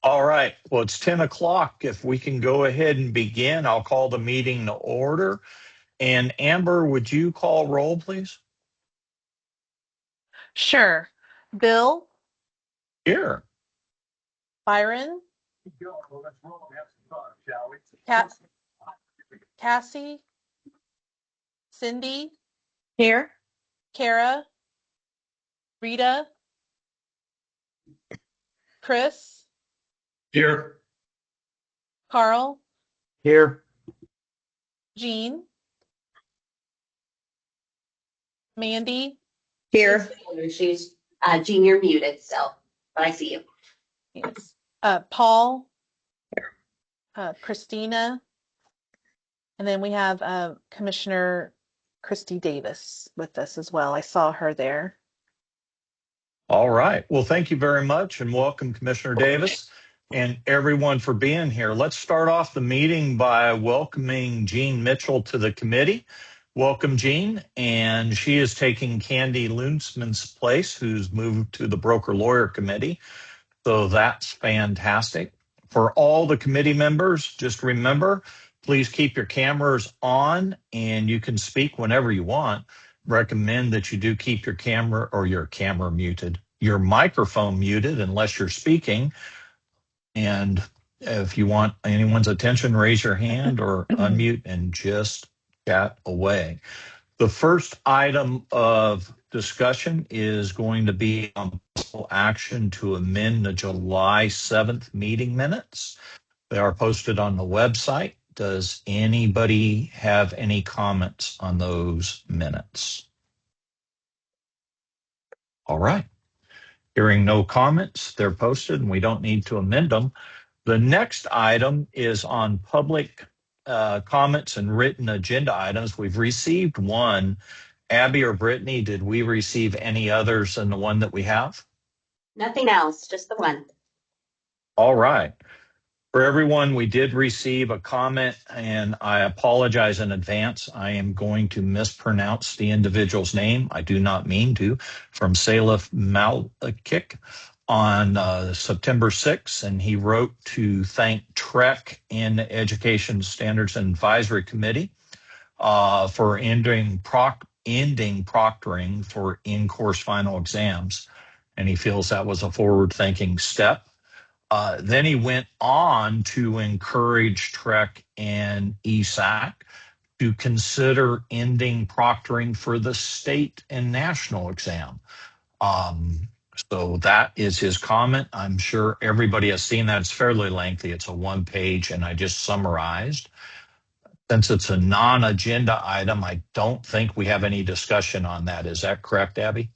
All right. Well, it's 10 o'clock. If we can go ahead and begin, I'll call the meeting to order. And Amber, would you call roll, please? Sure. Bill, Here. Byron, Cat, Cassie, Cindy, Here. Kara, Rita, Chris, Here. Carl, Here. Jean, Mandy. Here. She's Jean, you're muted, but I see you. Yes. Paul, Christina, and then we have Commissioner Christy Davis with us as well. I saw her there. All right. Well, thank you very much and welcome, Commissioner Davis and everyone for being here. Let's start off the meeting by welcoming Jean Mitchell to the committee. Welcome, Jean. And she is taking Candy Loonsman's place, who's moved to the Broker Lawyer Committee. So that's fantastic. For all the committee members, just remember, please keep your cameras on and you can speak whenever you want. Recommend that you do keep your camera or your camera muted, your microphone muted unless you're speaking. And if you want anyone's attention, raise your hand or unmute and just chat away. The first item of discussion is going to be on possible action to amend the July 7th meeting minutes. They are posted on the website. Does anybody have any comments on those minutes? All right. Hearing no comments, they're posted and we don't need to amend them. The next item is on public comments and written agenda items. We've received one. Abby or Brittany, did we receive any others than the one that we have? Nothing else, just the one. All right. For everyone, we did receive a comment, and I apologize in advance. I am going to mispronounce the individual's name. I do not mean to. From Salif Malakik on September 6th, and he wrote to thank TREC and the Education Standards and Advisory Committee for ending proctoring for in-course final exams. And he feels that was a forward-thinking step. Then he went on to encourage TREC and ESAC to consider ending proctoring for the state and national exam. So that is his comment. I'm sure everybody has seen that. It's fairly lengthy. It's a one page, and I just summarized. Since it's a non-agenda item, I don't think we have any discussion on that. Is that correct, Abby?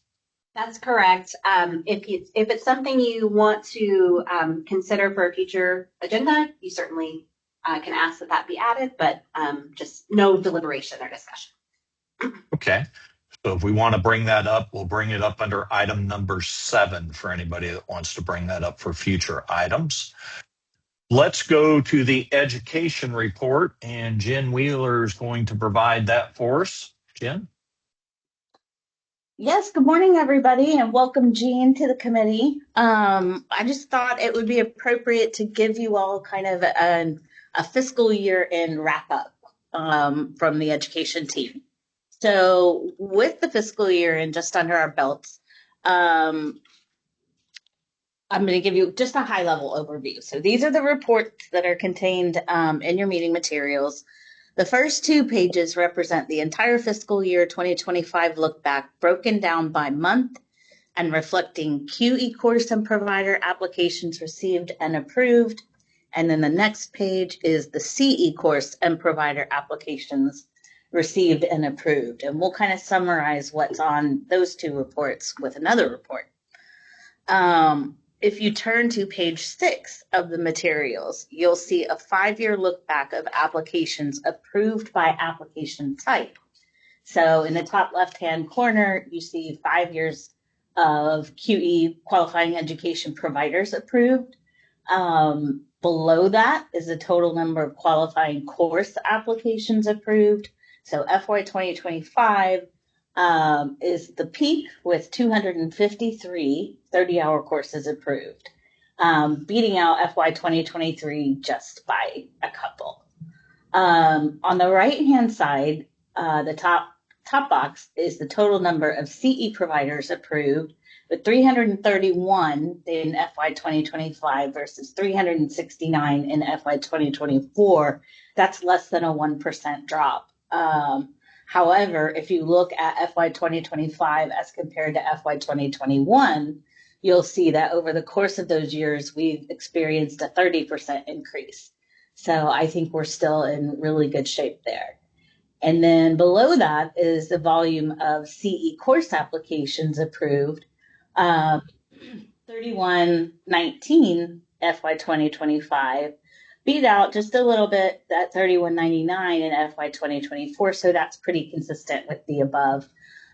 That's correct. If it's something you want to consider for a future agenda, you certainly can ask that be added, but just no deliberation or discussion. Okay. So if we want to bring that up, we'll bring it up under item number 7 for anybody that wants to bring that up for future items. Let's go to the education report, and Jen Wheeler is going to provide that for us. Jen? Yes, good morning, everybody, and welcome Jean to the committee. I just thought it would be appropriate to give you all kind of a fiscal year end wrap up from the education team. So with the fiscal year end just under our belts, I'm going to give you just a high level overview. So these are the reports that are contained in your meeting materials. The first 2 pages represent the entire fiscal year 2025 look back, broken down by month and reflecting QE course and provider applications received and approved. And then the next page is the CE course and provider applications received and approved. And we'll kind of summarize what's on those 2 reports with another report. If you turn to page 6 of the materials, you'll see a 5-year look back of applications approved by application type. So in the top left-hand corner, you see 5 years of QE qualifying education providers approved. Below that is the total number of qualifying course applications approved. So FY 2025, is the peak with 253 30-hour courses approved, beating out FY 2023 just by a couple. On the right-hand side, the top box is the total number of CE providers approved, with 331 in FY 2025 versus 369 in FY 2024. That's less than a 1% drop. However, if you look at FY 2025 as compared to FY 2021, you'll see that over the course of those years, we've experienced a 30% increase. So I think we're still in really good shape there. And then below that is the volume of CE course applications approved. 3119 FY 2025 beat out just a little bit that 3199 in FY 2024. So that's pretty consistent with the above.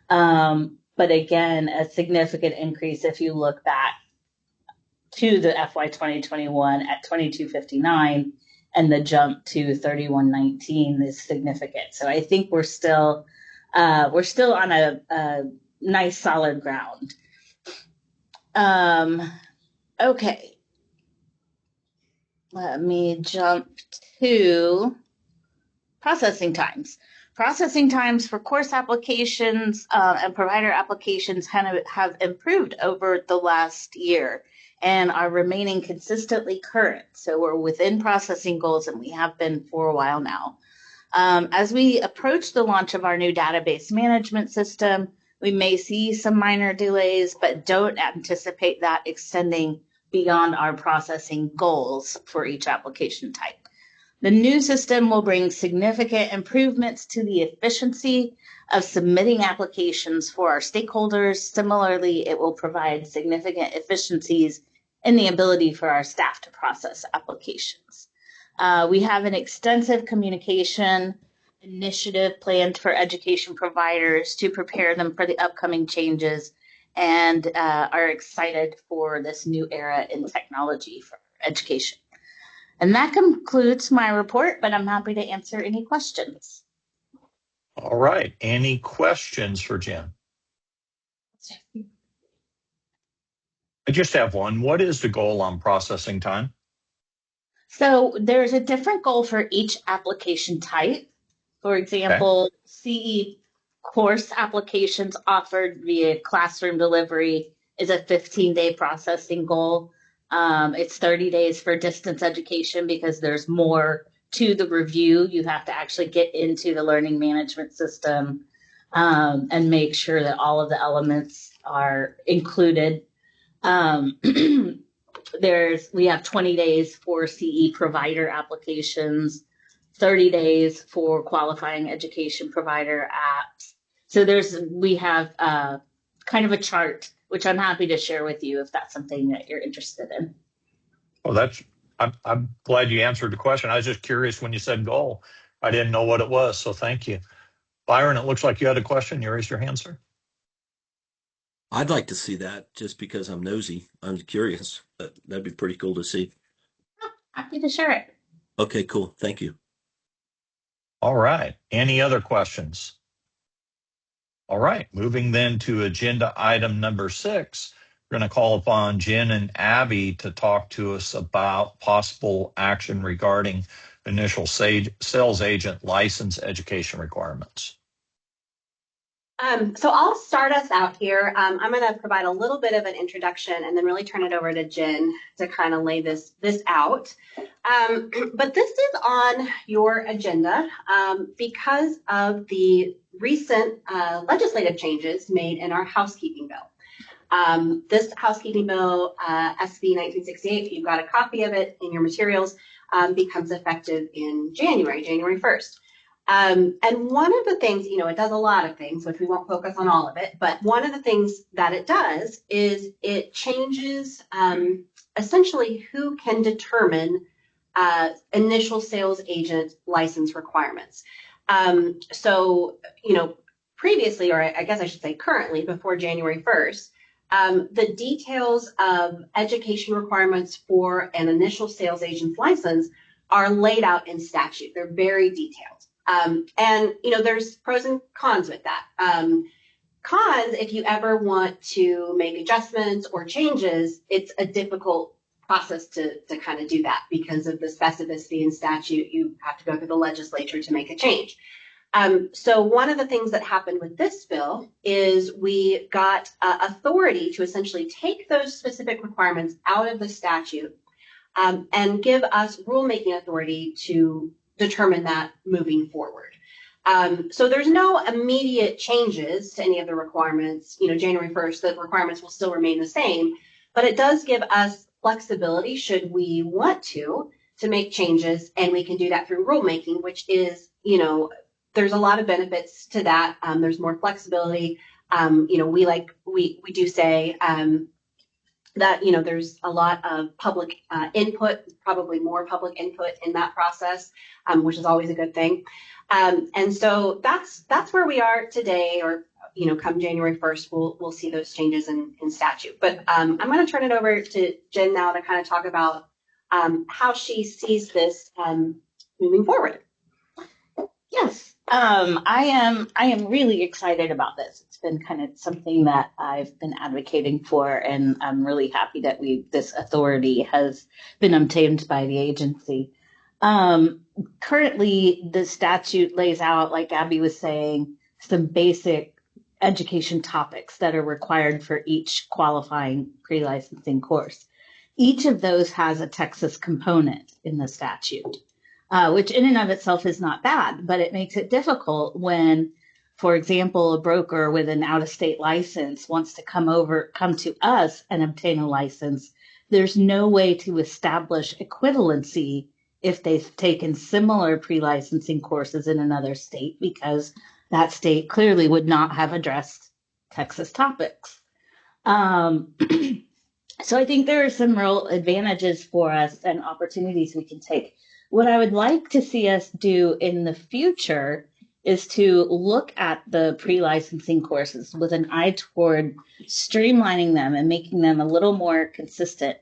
But again, a significant increase if you look back to the FY 2021 at 2259, and the jump to 3119 is significant. So I think we're still on a nice solid ground. Okay. Let me jump to processing times. Processing times for course applications and provider applications have improved over the last year and are remaining consistently current. So we're within processing goals, and we have been for a while now. As we approach the launch of our new database management system, we may see some minor delays, but don't anticipate that extending beyond our processing goals for each application type. The new system will bring significant improvements to the efficiency of submitting applications for our stakeholders. Similarly, it will provide significant efficiencies in the ability for our staff to process applications. We have an extensive communication initiative planned for education providers to prepare them for the upcoming changes, and are excited for this new era in technology for education. And that concludes my report, but I'm happy to answer any questions. All right. Any questions for Jen? I just have one. What is the goal on processing time? So there's a different goal for each application type. For example, CE course applications offered via classroom delivery is a 15-day processing goal. It's 30 days for distance education because there's more to the review. You have to actually get into the learning management system and make sure that all of the elements are included. We have 20 days for CE provider applications, 30 days for qualifying education provider apps. So we have kind of a chart, which I'm happy to share with you if that's something that you're interested in. Well, I'm glad you answered the question. I was just curious when you said goal. I didn't know what it was, so thank you. Byron, it looks like you had a question. You raised your hand, sir. I'd like to see that just because I'm nosy. I'm curious. That'd be pretty cool to see. Happy to share it. Okay, cool. Thank you. All right. Any other questions? All right. Moving then to agenda item number 6. We're going to call upon Jen and Abby to talk to us about possible action regarding initial sales agent license education requirements. So I'll start us out here. I'm going to provide a little bit of an introduction and then really turn it over to Jen to kind of lay this out. But this is on your agenda because of the recent legislative changes made in our housekeeping bill. This housekeeping bill, SB 1968, if you've got a copy of it in your materials, becomes effective in January 1st. And one of the things, it does a lot of things, which we won't focus on all of it, but one of the things that it does is it changes essentially who can determine initial sales agent license requirements. So, previously, or I guess I should say currently, before January 1st, the details of education requirements for an initial sales agent's license are laid out in statute. They're very detailed. And there's pros and cons with that. Cons, if you ever want to make adjustments or changes, it's a difficult process to kind of do that because of the specificity in statute. You have to go through the legislature to make a change. So one of the things that happened with this bill is we got authority to essentially take those specific requirements out of the statute and give us rulemaking authority to determine that moving forward. So there's no immediate changes to any of the requirements. January 1st, the requirements will still remain the same, but it does give us flexibility should we want to make changes, and we can do that through rulemaking, which is, there's a lot of benefits to that. There's more flexibility. We do say that, there's a lot of public input, probably more public input in that process, which is always a good thing. And so that's where we are today, or, come January 1st, we'll see those changes in statute. But I'm going to turn it over to Jen now to kind of talk about how she sees this moving forward. Yes, I am really excited about this. It's been kind of something that I've been advocating for, and I'm really happy that this authority has been obtained by the agency. Currently, the statute lays out, like Abby was saying, some basic education topics that are required for each qualifying pre-licensing course. Each of those has a Texas component in the statute, which in and of itself is not bad, but it makes it difficult when, for example, a broker with an out-of-state license wants to come to us and obtain a license. There's no way to establish equivalency if they've taken similar pre-licensing courses in another state, because that state clearly would not have addressed Texas topics. So I think there are some real advantages for us and opportunities we can take. What I would like to see us do in the future is to look at the pre-licensing courses with an eye toward streamlining them and making them a little more consistent,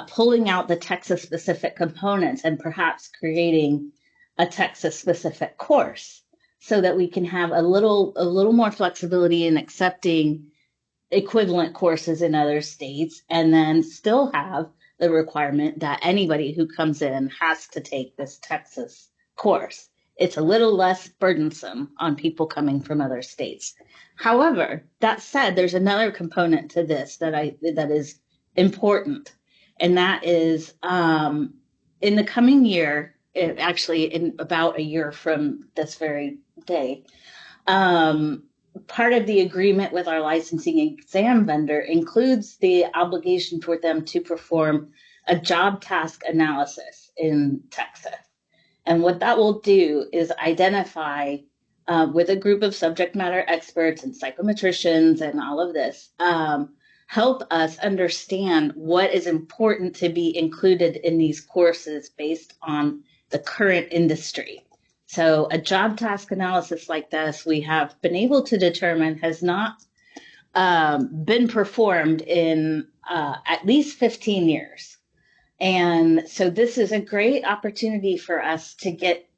pulling out the Texas-specific components and perhaps creating a Texas-specific course so that we can have a little more flexibility in accepting equivalent courses in other states, and then still have the requirement that anybody who comes in has to take this Texas course. It's a little less burdensome on people coming from other states. However, that said, there's another component to this that is important, and that is in the coming year, actually in about a year from this very day, part of the agreement with our licensing exam vendor includes the obligation for them to perform a job task analysis in Texas. And what that will do is identify with a group of subject matter experts and psychometricians and all of this, help us understand what is important to be included in these courses based on the current industry. So a job task analysis like this, we have been able to determine has not been performed in at least 15 years. And so this is a great opportunity for us to get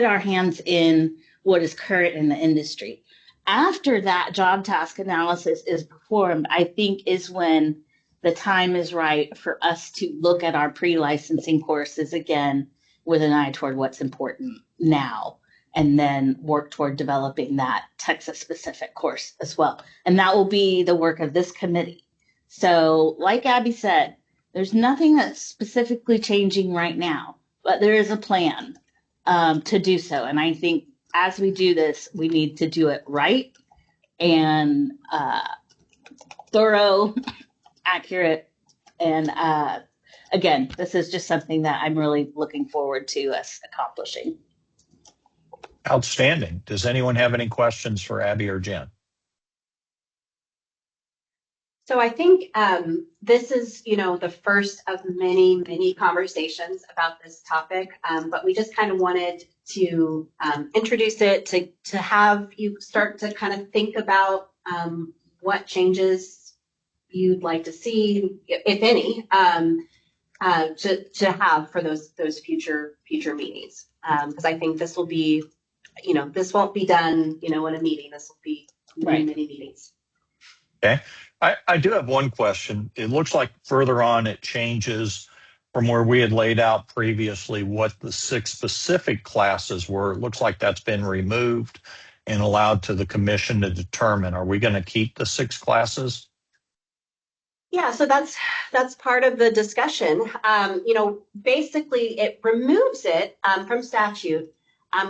our hands in what is current in the industry. After that job task analysis is performed, I think is when the time is right for us to look at our pre-licensing courses again with an eye toward what's important now, and then work toward developing that Texas-specific course as well. And that will be the work of this committee. So like Abby said, there's nothing that's specifically changing right now, but there is a plan to do so. And I think as we do this, we need to do it right and thorough, accurate. And again, this is just something that I'm really looking forward to us accomplishing. Outstanding. Does anyone have any questions for Abby or Jen? So I think this is, the first of many, many conversations about this topic, but we just kind of wanted to introduce it, to have you start to kind of think about what changes you'd like to see, if any, to have for those future meetings. Because I think this will be, this won't be done, in a meeting. This will be many, Right. many meetings. Okay. I do have one question. It looks like further on it changes from where we had laid out previously what the 6 specific classes were. It looks like that's been removed and allowed to the commission to determine. Are we going to keep the 6 classes? Yeah, so that's part of the discussion. Basically, it removes it from statute.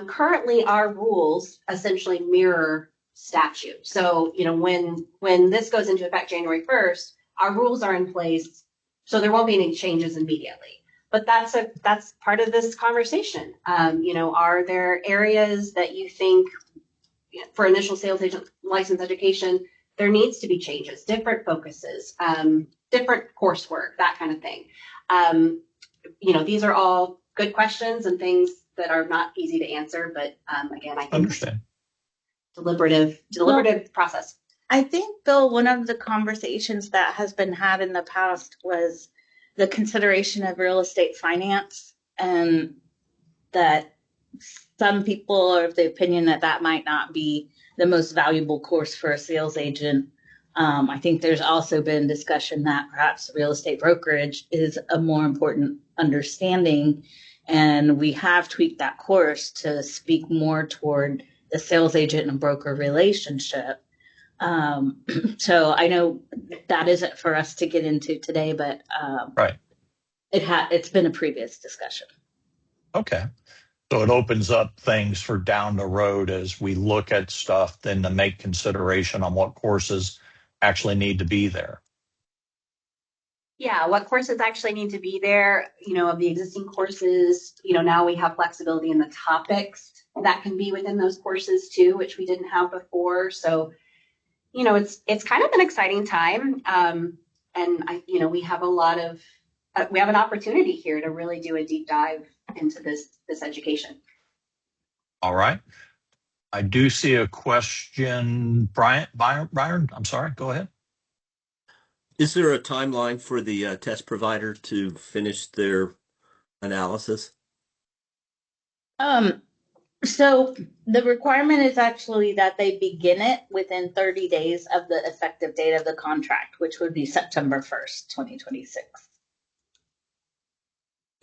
Currently, our rules essentially mirror statute. So, when this goes into effect January 1st, our rules are in place, so there won't be any changes immediately. But that's part of this conversation. Are there areas that you think for initial sales agent license education, there needs to be changes, different focuses, different coursework, that kind of thing. These are all good questions and things that are not easy to answer, but again, I think Understand. deliberative process. I think, Bill, one of the conversations that has been had in the past was the consideration of real estate finance, and that some people are of the opinion that that might not be the most valuable course for a sales agent. I think there's also been discussion that perhaps real estate brokerage is a more important understanding, and we have tweaked that course to speak more toward the sales agent and broker relationship. So I know that isn't for us to get into today, but Right. It's been a previous discussion. Okay. So it opens up things for down the road as we look at stuff, then to make consideration on what courses actually need to be there. Yeah, what courses actually need to be there, of the existing courses, now we have flexibility in the topics that can be within those courses too, which we didn't have before. So, it's kind of an exciting time. And we have we have an opportunity here to really do a deep dive into this education. All right. I do see a question. Byron, I'm sorry, go ahead. Is there a timeline for the test provider to finish their analysis? So the requirement is actually that they begin it within 30 days of the effective date of the contract, which would be September 1st, 2026.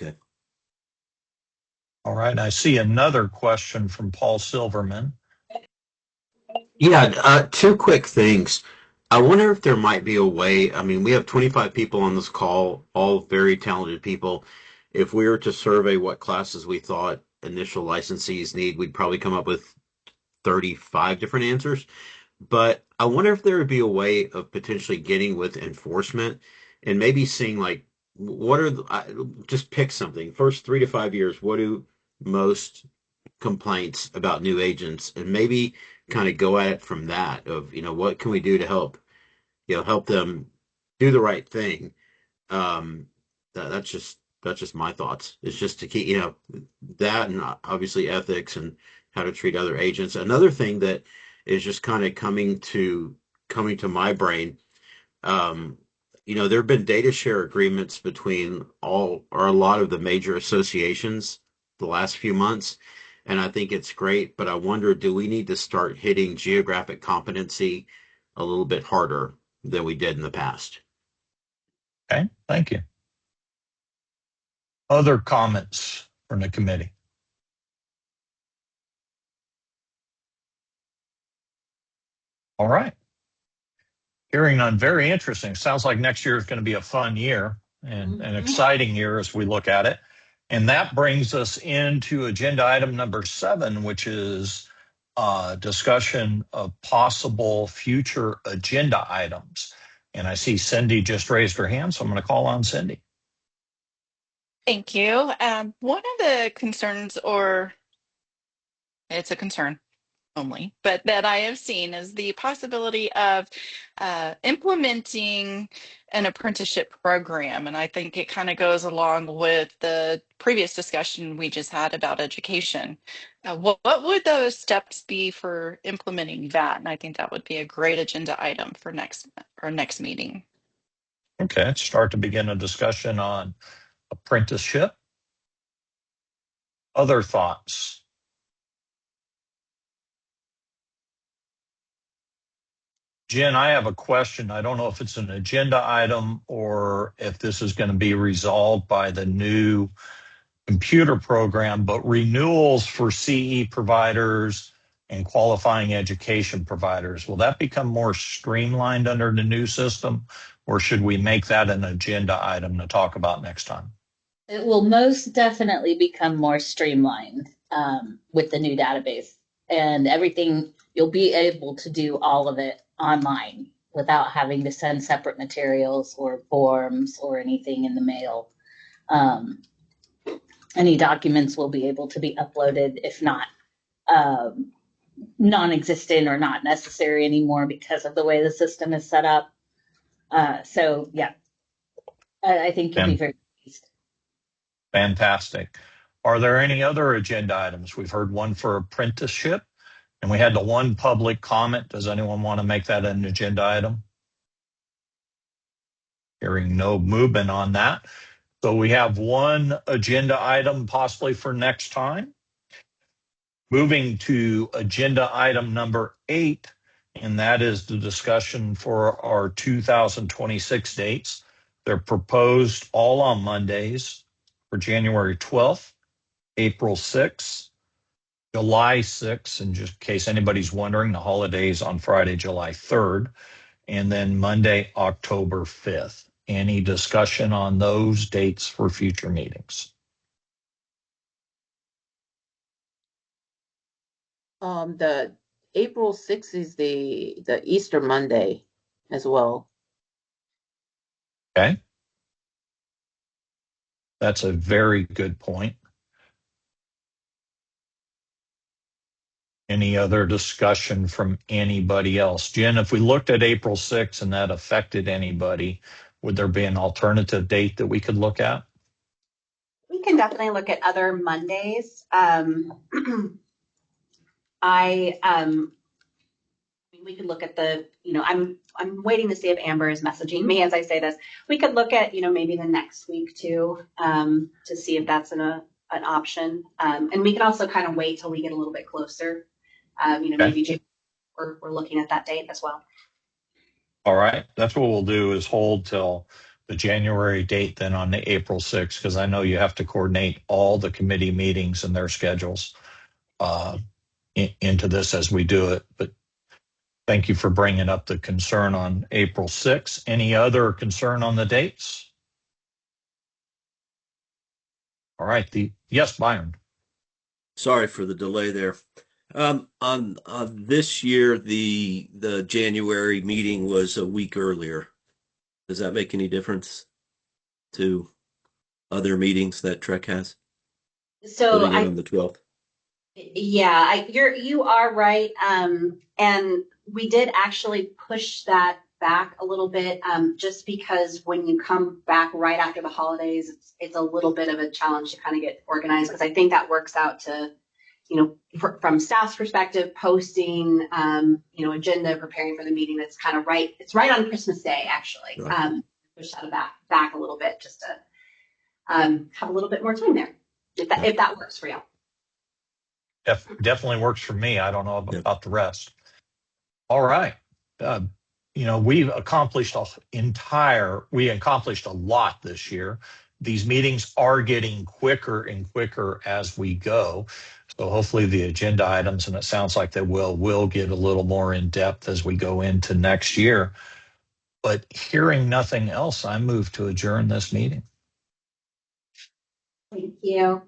Okay. All right. I see another question from Paul Silverman. Yeah, 2 quick things. I wonder if there might be a way. I mean, we have 25 people on this call, all very talented people. If we were to survey what classes we thought initial licensees need, we'd probably come up with 35 different answers. But I wonder if there would be a way of potentially getting with enforcement and maybe seeing like what are just pick something. First 3 to 5 years, what do most complaints about new agents, and maybe kind of go at it from that of, what can we do to help them do the right thing. That's just my thoughts. It's just to keep, that, and obviously ethics and how to treat other agents. Another thing that is just kind of coming to my brain. There have been data share agreements between all or a lot of the major associations the last few months, and I think it's great. But I wonder, do we need to start hitting geographic competency a little bit harder than we did in the past? Okay. Thank you. Other comments from the committee? All right. Hearing none, very interesting. Sounds like next year is going to be a fun year and an exciting year as we look at it. And that brings us into agenda item number 7, which is discussion of possible future agenda items. And I see Cindy just raised her hand, so I'm going to call on Cindy. Thank you. One of the concerns, or it's a concern only, but that I have seen is the possibility of implementing an apprenticeship program. And I think it kind of goes along with the previous discussion we just had about education. What would those steps be for implementing that? And I think that would be a great agenda item for our next meeting. Okay, let's start to begin a discussion on apprenticeship. Other thoughts? Jen, I have a question. I don't know if it's an agenda item or if this is going to be resolved by the new computer program, but renewals for CE providers and qualifying education providers, will that become more streamlined under the new system, or should we make that an agenda item to talk about next time? It will most definitely become more streamlined with the new database, and everything, you'll be able to do all of it online without having to send separate materials or forms or anything in the mail. Any documents will be able to be uploaded, if not non-existent or not necessary anymore because of the way the system is set up. So yeah, I think you'll be very pleased. Fantastic. Are there any other agenda items? We've heard one for apprenticeship, and we had the one public comment. Does anyone want to make that an agenda item? Hearing no movement on that. So we have one agenda item possibly for next time. Moving to agenda item number 8, and that is the discussion for our 2026 dates. They're proposed all on Mondays for January 12th, April 6th, July 6th, and just in case anybody's wondering, the holiday's on Friday, July 3rd, and then Monday, October 5th. Any discussion on those dates for future meetings? The April 6th is the Easter Monday as well. Okay. That's a very good point. Any other discussion from anybody else? Jen, if we looked at April 6th and that affected anybody, would there be an alternative date that we could look at? We can definitely look at other Mondays. We could look at I'm waiting to see if Amber is messaging me as I say this. We could look at, maybe the next week too, to see if that's an option. And we can also kind of wait till we get a little bit closer. Maybe we're looking at that date as well. All right. That's what we'll do, is hold till the January date then on the April 6th, because I know you have to coordinate all the committee meetings and their schedules into this as we do it. But thank you for bringing up the concern on April 6th. Any other concern on the dates? All right. Yes, Byron. Sorry for the delay there. On this year, the January meeting was a week earlier. Does that make any difference to other meetings that Trek has? So on the 12th. Yeah, you are right. And we did actually push that back a little bit, just because when you come back right after the holidays, it's a little bit of a challenge to kind of get organized, because I think that works out to, from staff's perspective, posting, agenda, preparing for the meeting. That's kind of right. It's right on Christmas Day, actually. Right. Push that back a little bit just to have a little bit more time there, if that works for you. Definitely works for me. I don't know about the rest. All right. We've accomplished a lot this year. These meetings are getting quicker and quicker as we go. So hopefully the agenda items, and it sounds like they will get a little more in depth as we go into next year. But hearing nothing else, I move to adjourn this meeting. Thank you.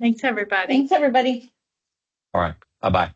Thanks, everybody. Thanks, everybody. All right. Bye-bye.